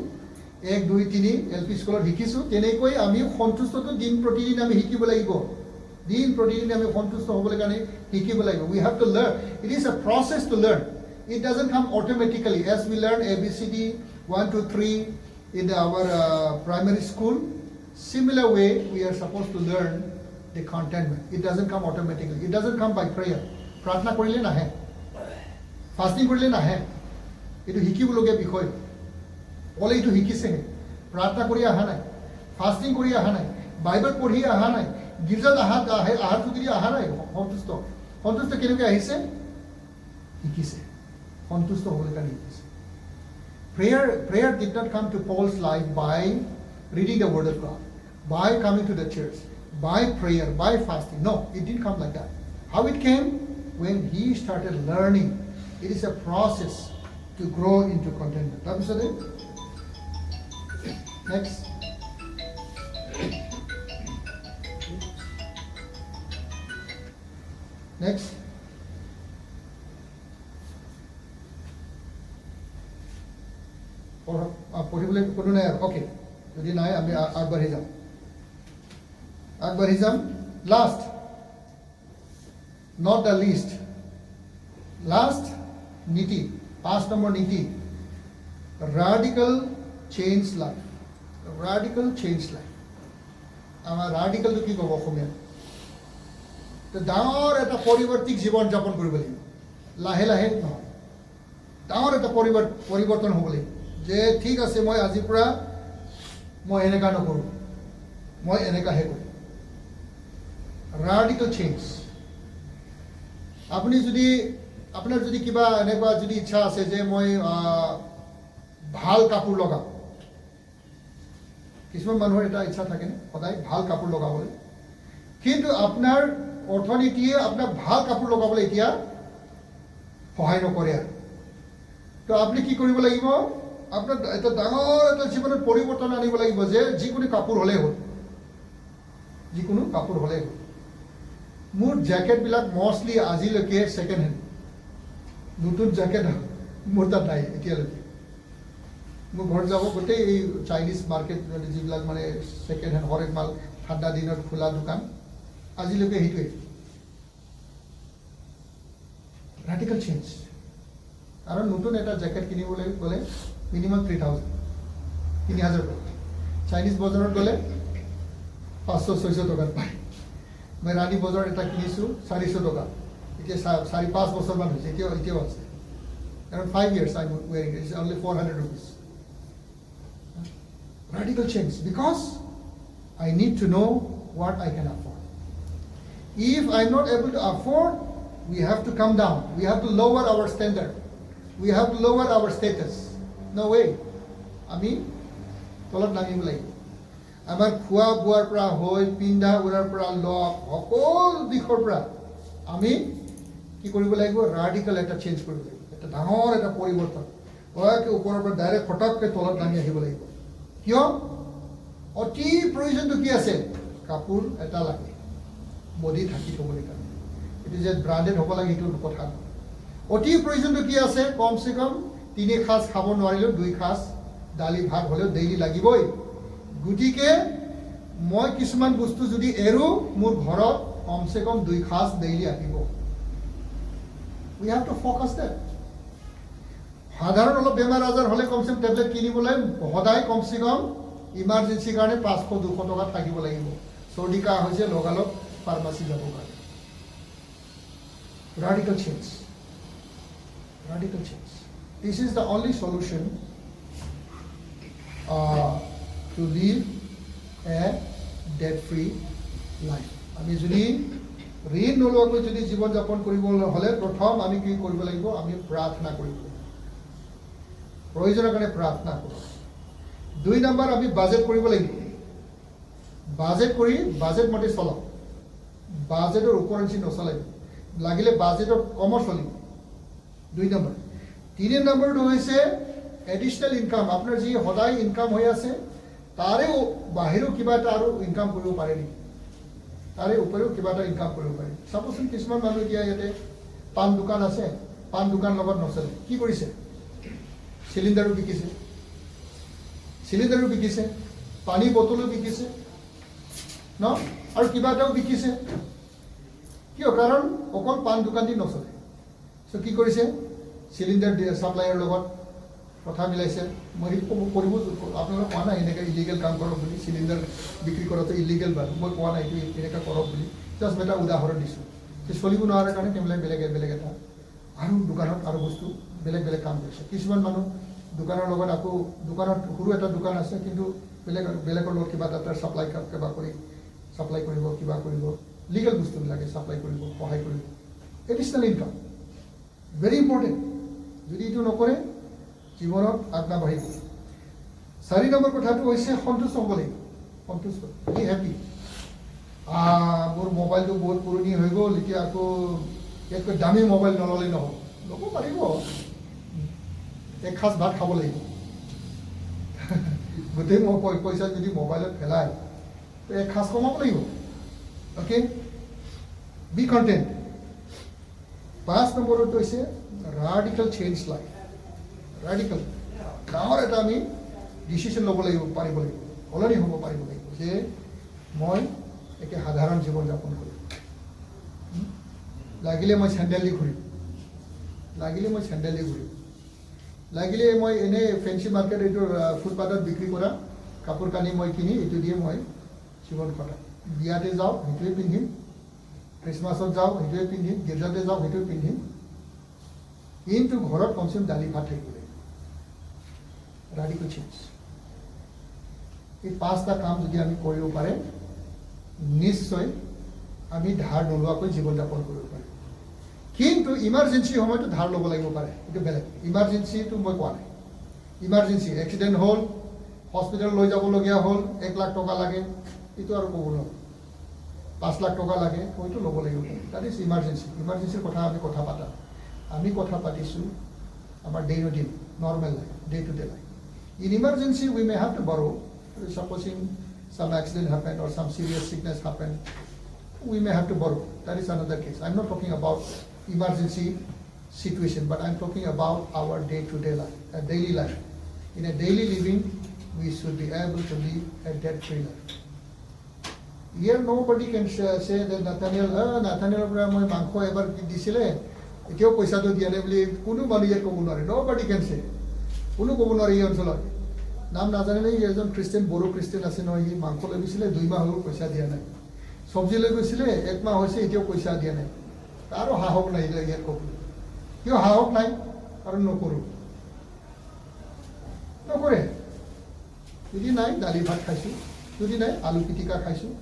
1 2 3 LP স্কুলত শিকিছোঁ তেনেকৈ আমি সন্তুষ্টটো দিন প্ৰতিদিন আমি শিকিব লাগিব দিন প্ৰতিদিন আমি সন্তুষ্ট হ'বলৈ কাৰণে শিকিব লাগিব। We have to learn. It is a process to learn. It doesn't come automatically. As we learn ABCD 1 2 3 in our primary school, similar way we are supposed to learn the contentment. It doesn't come automatically. It doesn't come by prayer. প্ৰাৰ্থনা কৰিলে নাহে, fasting কৰিলে নাহে। এইটো শিকিবলগীয়া বিষয়। অলে এইটো শিকিছেহে, প্ৰাৰ্থনা কৰি অহা নাই, ফাষ্টিং কৰি অহা নাই, বাইবেল পঢ়ি অহা নাই, গীৰ্জাত আহাৰ যোগেদি অহা নাই। সন্তুষ্ট কেনেকৈ আহিছে? শিকিছে, সন্তুষ্ট হ'বলৈ কাৰণে শিকিছে। Prayer did not come to Paul's life by reading the word of God, by coming to the church, by prayer, by fasting. No, it didn't come like that. How it came? When he started learning. It is a process to grow into contentment. তাৰপিছতে next. Next. পঢ়িবলৈ কোনো নাই? Okay, যদি নাই আমি আগবাঢ়ি যাম। Last, not the least. Last, নীতি, 5 নম্বৰ নীতি, radical change life. Radical change life. আমাৰ ৰাডিকেলটো কি ক'ব অসমীয়াত? তো ডাঙৰ এটা পৰিৱৰ্তিত জীৱন যাপন কৰিব লাগিব। লাহে লাহে নহয়, ডাঙৰ এটা পৰিৱৰ্তন হ'ব লাগিব। যে ঠিক আছে, মই আজিৰ পৰা মই এনেকুৱা নকৰোঁ, মই এনেকুৱাহে কৰিম। ৰাডিকেল চেঞ্জ। আপোনাৰ যদি কিবা এনেকুৱা যদি ইচ্ছা আছে যে মই ভাল কাপোৰ লগাম, কিছুমান মানুহৰ এটা ইচ্ছা থাকেনে সদায় ভাল কাপোৰ লগাবলৈ, কিন্তু আপোনাৰ অৰ্থনীতিয়ে আপোনাক ভাল কাপোৰ লগাবলৈ এতিয়া সহায় নকৰে। আৰু তো আপুনি কি কৰিব লাগিব? আপোনাৰ এটা ডাঙৰ এটা জীৱনত পৰিৱৰ্তন আনিব লাগিব যে যিকোনো কাপোৰ হ'লেই হ'ল, যিকোনো কাপোৰ হ'লেই হ'ল। মোৰ জেকেটবিলাক মষ্টলি আজিলৈকে ছেকেণ্ড হেণ্ড, নতুন জেকেট মোৰ তাত নাই এতিয়ালৈকে। মোৰ ঘৰত যাব গোটেই এই চাইনিজ মাৰ্কেট যিবিলাক মানে ছেকেণ্ড হেণ্ড হৰেক মাল ঠাণ্ডা দিনত খোলা দোকান, আজিলৈকে সেইটোৱে। ৰাডিকেল চেঞ্জ। কাৰণ নতুন এটা জেকেট কিনিবলৈ গ'লে মিনিমাম 3,000 টকা। চাইনিজ বজাৰত গ'লে 500-600 টকাত পায়। মই ৰাণী বজাৰত এটা কিনিছোঁ 400 টকা। এতিয়া 4-5 বছৰমান হৈছে, এতিয়াও আছে। কাৰণ 5 years I'm wearing it. It's only 400 rupees. Radical change, because I need to know what I can afford. If I'm not able to afford, we have to come down. We have to lower our standard. We have to lower our status. No way. আমি তলত নামিব লাগিব। আমাৰ খোৱা বোৱাৰ পৰা হৈ, পিন্ধা উৰাৰ পৰা লগ, সকলো দিশৰ পৰা আমি কি কৰিব লাগিব? ৰাডিকেল এটা চেঞ্জ কৰিব লাগিব। এটা ডাঙৰ এটা পৰিৱৰ্তন। ওপৰৰ পৰা ডাইৰেক্ট ফটককৈ তলত নামি আহিব লাগিব। কিয়? অতি প্ৰয়োজনটো কি আছে? কাপোৰ এটা লাগে বডি ঢাকি থ'বলৈ কাৰণে। এইটো যে ব্ৰাণ্ডেড হ'ব লাগে সেইটো কথা নহয়। অতি প্ৰয়োজনটো কি আছে? কমচে কম 3 সাঁজ খাব নোৱাৰিলেও 2 সাঁজ দালি ভাত হ'লেও ডেইলি লাগিবই। গতিকে মই কিছুমান বস্তু যদি এৰো, মোৰ ঘৰত কমচে কম 2 সাঁজ ডেইলি আহিব। We have to focus that. সাধাৰণ অলপ বেমাৰ আজাৰ হ'লে কমচে কম টেবলেট কিনিবলৈ সদায় কমচে কম ইমাৰ্জেঞ্চিৰ কাৰণে 500-200 টকা থাকিব লাগিব। চৰ্দি কাহ হৈছে লগালগ ফাৰ্মাচী যাব কাৰণে। Radical change. Radical change. This is the only solution to live a debt-free life. আমি যদি ঋণ নোলোৱাকৈ যদি জীৱন যাপন কৰিবলৈ হ'লে প্ৰথম আমি কি কৰিব লাগিব? আমি প্ৰাৰ্থনা কৰিব লাগিব। প্ৰয়োজনৰ কাৰণে প্ৰাৰ্থনা কৰোঁ। 2 নম্বৰ, আমি বাজেট কৰিব লাগিব। বাজেট কৰি বাজেট মতে চলাওক। বাজেটৰ ওপৰঞ্চি নচলাব, লাগিলে বাজেটৰ কমত চলিব। 2 নম্বৰ। 3 নম্বৰটো হৈছে এডিশ্যনেল ইনকাম। আপোনাৰ যি সদায় ইনকাম হৈ আছে তাৰে বাহিৰেও কিবা এটা আৰু ইনকাম কৰিব পাৰে নেকি? তাৰে উপৰিও কিবা এটা ইনকাম কৰিব পাৰে। চাবচোন কিছুমান মানুহ এতিয়া ইয়াতে পাণ দোকান আছে, পাণ দোকান লগত নচলে। কি কৰিছে? চিলিণ্ডাৰো বিকিছে, পানী বটলো বিকিছে ন, আৰু কিবা এটাও বিকিছে। কিয়? কাৰণ অকল পাণ দোকান দি নচলে। চ' কি কৰিছে? চিলিণ্ডাৰ ছাপ্লাইৰ লগত কথা মিলাইছে। মই সেইটো কৰিব আপোনালোকে কোৱা নাই এনেকৈ ইলিগেল কাম কৰক বুলি, চিলিণ্ডাৰ বিক্ৰী কৰাটো ইলিগেল বাৰু, মই কোৱা নাই এইটো এনেকৈ কৰক বুলি, জাষ্ট এটা উদাহৰণ দিছোঁ। যে চলিব নোৱাৰে কাৰণে তেওঁলোকে বেলেগ এটা আৰু দোকানত আৰু বস্তু বেলেগ কাম কৰিছে। কিছুমান মানুহ দোকানৰ লগত আকৌ দোকানত সৰু এটা দোকান আছে, কিন্তু বেলেগৰ লগত কিবা এটা ছাপ্লাই কৰিব, কিবা কৰিব, লিগেল বস্তুবিলাকে ছাপ্লাই কৰিব, সহায় কৰিব। Additional income very important. যদি এইটো নকৰে জীৱনত আগনাবাঢ়িব। 4 নম্বৰ কথাটো হৈছে সন্তুষ্ট হ'ব লাগিব। সন্তুষ্ট, বি হেপী। মোৰ মোবাইলটো বহুত পুৰণি হৈ গ'ল, এতিয়া আকৌ ইয়াতকৈ দামী মোবাইল নল'লেই নহ'ব। ল'ব পাৰিব, এসাঁজ ভাত খাব লাগিব। গোটেই পইচা যদি মোবাইলত পেলায় তো এসাঁজ কমাব লাগিব। Okay, B content. 5 নম্বৰটো হৈছে ৰাডিকেল চেঞ্জ লাইফ। ৰাডিকেল ডাঙৰ এটা আমি ডিচিশ্যন ল'ব লাগিব, পাৰিব লাগিব, সলনি হ'ব পাৰিব লাগিব যে মই একে সাধাৰণ জীৱন যাপন কৰিম। লাগিলে মই চেণ্ডেল দি ঘূৰিম, লাগিলে মই এনেই ফেঞ্চি মাৰ্কেট এইটো ফুটপাথত বিক্ৰী কৰা কাপোৰ কানি মই কিনি এইটো দিয়ে মই জীৱন কটাম। বিয়াতে যাওঁ সেইটোৱে পিন্ধিম, খ্ৰীষ্টমাছত যাওঁ সেইটোৱে পিন্ধিম, গীৰ্জাতে যাওঁ সেইটোৱে পিন্ধিম, কিন্তু ঘৰত কমচে কম দালি ভাত থাকিব লাগিব। ৰাডিকেল চেঞ্জ। এই 5টা কাম যদি আমি কৰিব পাৰে, নিশ্চয় আমি ধাৰ নোলোৱাকৈ জীৱন যাপন কৰিব পাৰিম। কিন্তু ইমাৰ্জেঞ্চি সময়তো ধাৰ ল'ব লাগিব পাৰে, এইটো বেলেগ। ইমাৰ্জেঞ্চিটো মই কোৱা নাই। ইমাৰ্জেঞ্চি এক্সিডেণ্ট হ'ল, হস্পিটেল লৈ যাবলগীয়া হ'ল, 1 লাখ টকা লাগে, এইটো আৰু ক'ব নোৱাৰোঁ। 5 লাখ টকা লাগে, হয়তো ল'ব লাগিব। That is emergency. ইমাৰ্জেঞ্চিৰ কথা আমি কথা পাতা। আমি কথা পাতিছোঁ আমাৰ day routine, normal life, day to day life. In emergency, we may have to borrow. Supposing some accident happened or some serious sickness happened, we may have to borrow. That is another case. I'm not talking about emergency situation, but I'm talking about our day-to-day life, a daily life. In a daily living, we should be able to live a debt-free life. Here, nobody can say that Nathaniel মই মাংস এবাৰ দিছিলে, এতিয়াও পইচাটো দিয়া নাই বুলি কোনো মানুহ ইয়াত ক'ব নোৱাৰে। Nobody can say. কোনো ক'ব নোৱাৰে এই অঞ্চলত। নাম নাজানিলে এজন খ্ৰীষ্টিয়ান, বড়ো খ্ৰীষ্টিয়ান আছে নহয়, সি মাংস লৈ গৈছিলে, 2 মাহ হ'ল পইচা দিয়া নাই। চব্জি লৈ গৈছিলে, 1 মাহ হৈছে, এতিয়াও পইচা দিয়া নাই। তাৰো সাহস নাই ইয়াত ক'বলৈ। কিয় সাহস নাই? কাৰণ নকৰে। যদি নাই দালি ভাত খাইছোঁ, যদি নাই আলু পিটিকা খাইছোঁ,